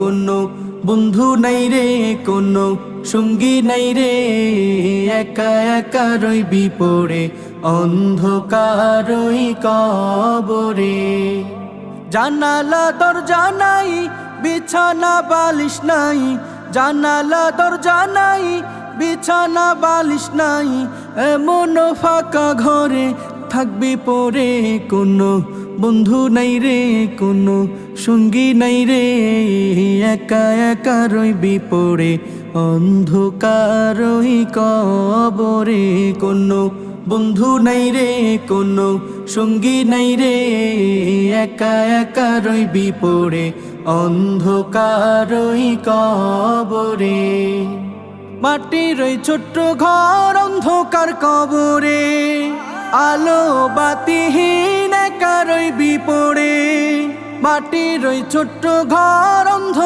কোনো বন্ধু নাই রে, কোনো সঙ্গী নাই রে, একা একা রইবি পড়ে অন্ধকারই কবরে। জানালা দরজা নাই, বিছানা বালিশ নাই, জানালা দরজা নাই, বিছানা বালিশ নাই, এমন ফাঁকা ঘরে থাকবি পড়ে। কোনো বন্ধু নাই রে, কোনো সঙ্গী নাই রে, একা একা রইবি পড়ে অন্ধকারই কবরে। কোনো বন্ধু নাই রে, কোনো সঙ্গী নাই রে, একা একা রইবি পড়ে অন্ধকারই কবরে। মাটির ওই ছোট্ট ঘর অন্ধকার কবরে, আলো বাতিহীন একা রইবি পড়ে। মাটির ওই ছোট্ট ঘর অন্ধ